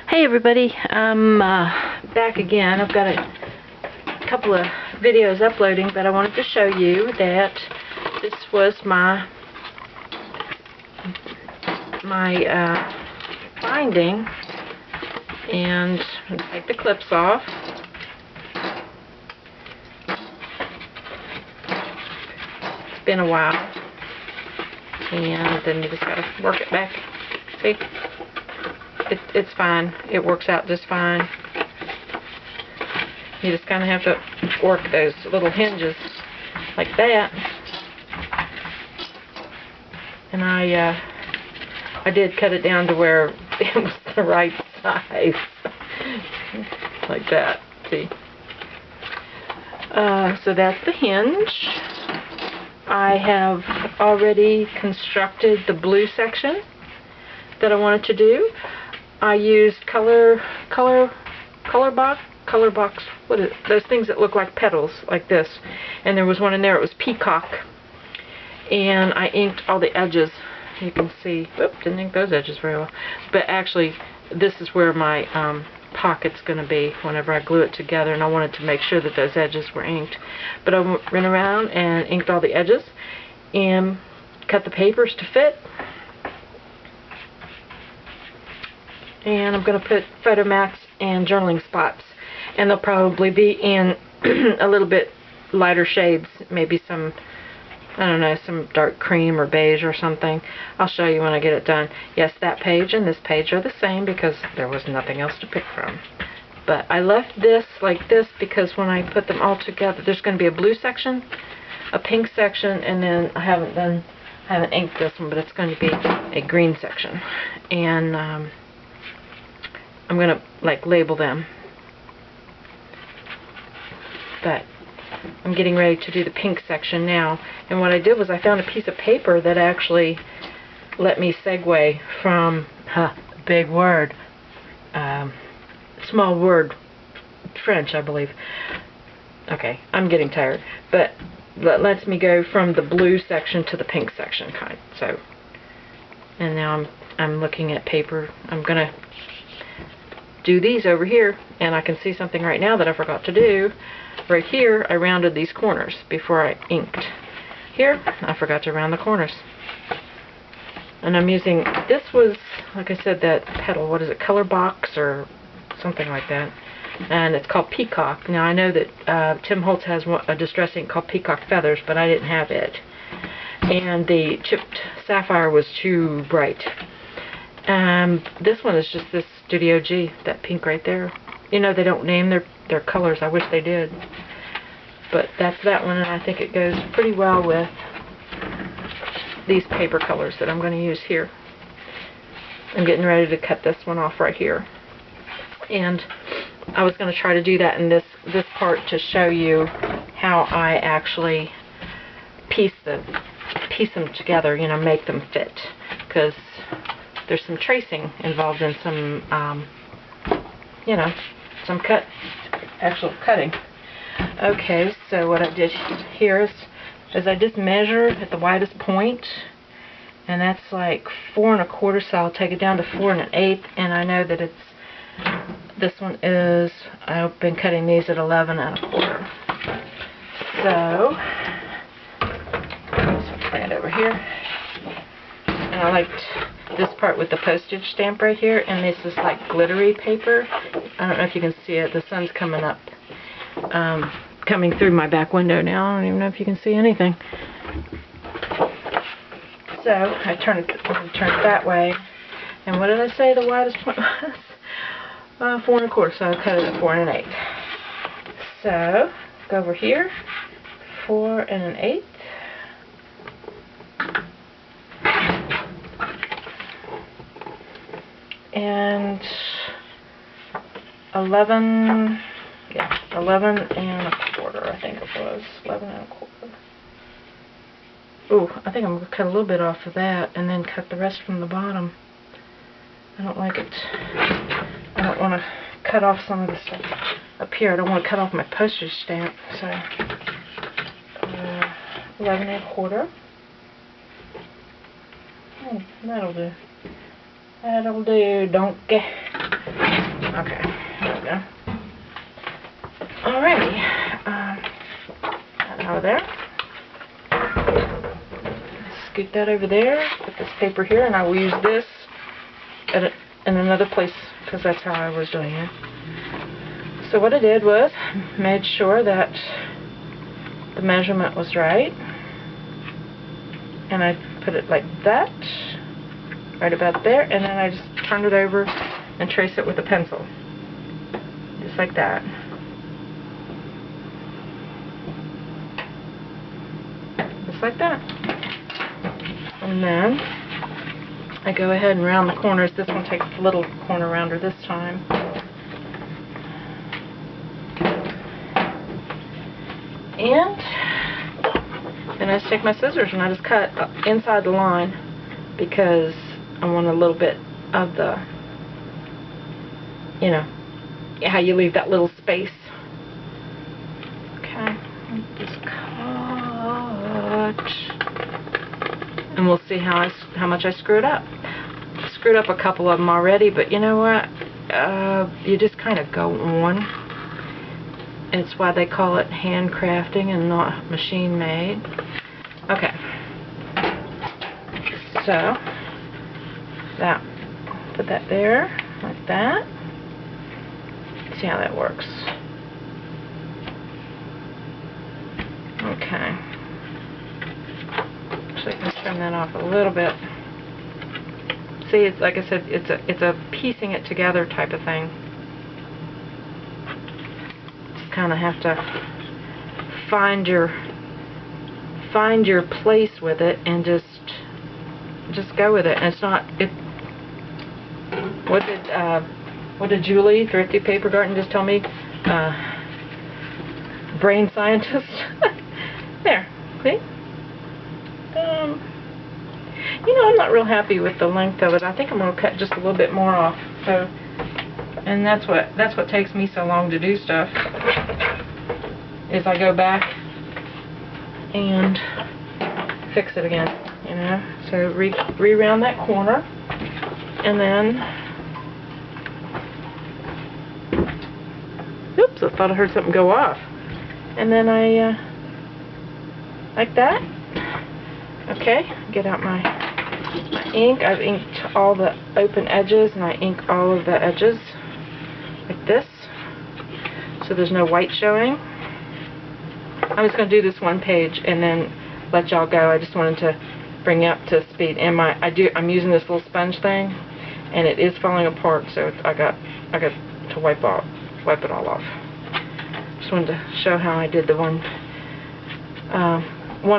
Hey everybody, I'm back again. I've got a couple of videos uploading, but I wanted to show you that this was my binding, and I'm gonna take the clips off. It's been a while, and then you just gotta work it back. See? It's fine. It works out just fine. You just kind of have to work those little hinges like that. And I did cut it down to where it was the right size. Like that. See? So that's the hinge. I have already constructed the blue section that I wanted to do. I used color box, what is it? Those things that look like petals, like this. And there was one in there, it was peacock. And I inked all the edges. You can see, whoop, didn't ink those edges very well. But actually, this is where my pocket's going to be whenever I glue it together, and I wanted to make sure that those edges were inked. But I went around and inked all the edges and cut the papers to fit. And I'm going to put photo mats and journaling spots, and they'll probably be in a little bit lighter shades, maybe some, I don't know, some dark cream or beige or something. I'll show you when I get it done. Yes, that page and this page are the same because there was nothing else to pick from. But I left this like this because when I put them all together, there's going to be a blue section, a pink section, and then I haven't inked this one, but it's going to be a green section. And I'm going to like label them. But I'm getting ready to do the pink section now. And what I did was I found a piece of paper that actually let me segue from, big word, small word, French, I believe. Okay, I'm getting tired. But that lets me go from the blue section to the pink section kind. So, and now I'm looking at paper. I'm going to do these over here, and I can see something right now that I forgot to do. Right here, I rounded these corners before I inked. Here, I forgot to round the corners. And I'm using, this was, like I said, that petal, what is it, color box or something like that. And it's called Peacock. Now I know that Tim Holtz has a distress ink called Peacock Feathers, but I didn't have it. And the chipped sapphire was too bright. This one is just this Studio G, that pink right there. You know, they don't name their colors. I wish they did. But that's that one, and I think it goes pretty well with these paper colors that I'm going to use here. I'm getting ready to cut this one off right here. And I was going to try to do that in this part to show you how I actually piece them together, you know, make them fit. Because there's some tracing involved in some, you know, some actual cutting. Okay, so what I did here is I just measure at the widest point, and that's like 4 1/4, so I'll take it down to 4 1/8, and I know that this one is, I've been cutting these at 11 1/4. So, let's bring it over here. And I liked this part with the postage stamp right here, and this is like glittery paper. I don't know if you can see it. The sun's coming up, coming through my back window now. I don't even know if you can see anything. So I turn it that way. And what did I say the widest point was? 4 1/4. So I cut it at 4 1/8. So go over here, 4 1/8. And 11 1/4, I think it was. 11 1/4. Ooh, I think I'm going to cut a little bit off of that and then cut the rest from the bottom. I don't like it. I don't want to cut off some of the stuff up here. I don't want to cut off my postage stamp. So, 11 1/4. That'll do. That'll do, donkey. Okay, there we go. Alrighty, that out of there. Scoot that over there, put this paper here, and I will use this in another place because that's how I was doing it. So what I did was made sure that the measurement was right, and I put it like that, right about there, and then I just turn it over and trace it with a pencil, just like that. Just like that. And then I go ahead and round the corners. This one takes a little corner rounder this time. And then I just take my scissors and I just cut inside the line because I want a little bit of the, you know, how you leave that little space. Okay, just cut, and we'll see how much I screwed up. I screwed up a couple of them already, but you know what? You just kind of go on. It's why they call it handcrafting and not machine made. Okay. So that, put that there like that. See how that works. Okay. Actually, let's trim that off a little bit. See, it's like I said, it's a piecing it together type of thing. Kind of have to find your place with it and just go with it. And it's not it. What did Julie, Thrifty Paper Garden, just tell me? Brain scientist. There, see? You know, I'm not real happy with the length of it. I think I'm going to cut just a little bit more off. So. And that's what takes me so long to do stuff, is I go back and fix it again, you know. So re-round that corner, and then, oops, I thought I heard something go off. And then I, like that. Okay, get out my ink. I've inked all the open edges, and I ink all of the edges. Like this, so there's no white showing. I'm just going to do this one page and then let y'all go. I just wanted to bring you up to speed. And I'm using this little sponge thing, and it is falling apart. So I got to wipe it all off. Just wanted to show how I did the one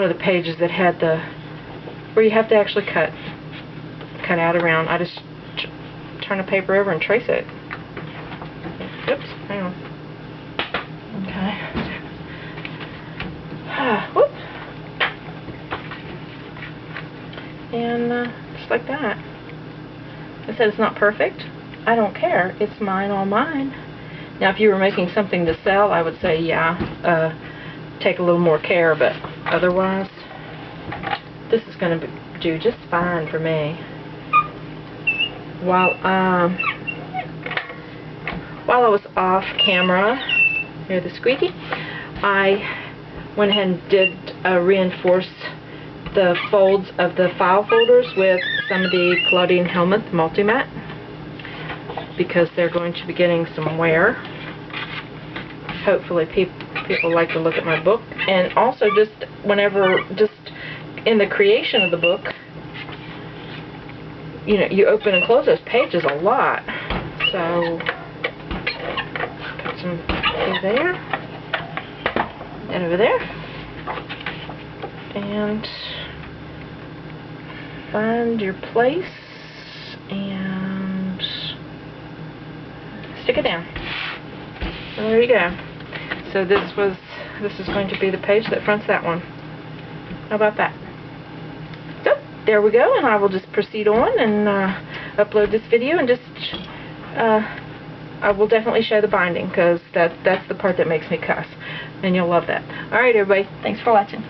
of the pages that had where you have to actually cut out around. I just turn the paper over and trace it. Oops, hang on. Okay. Whoop. And just like that. I said it's not perfect. I don't care. It's mine, all mine. Now, if you were making something to sell, I would say, yeah, take a little more care, but otherwise, this is going to do just fine for me. While I was off camera, hear the squeaky, I went ahead and did reinforce the folds of the file folders with some of the Claudine Helmuth Multi-Matte because they're going to be getting some wear. Hopefully people like to look at my book. And also just in the creation of the book, you know, you open and close those pages a lot. So some over there and over there, and find your place and stick it down. So there you go. So this is going to be the page that fronts that one. How about that? So there we go, and I will just proceed on and upload this video and just I will definitely show the binding because that's the part that makes me cuss, and you'll love that. Alright everybody, thanks for watching.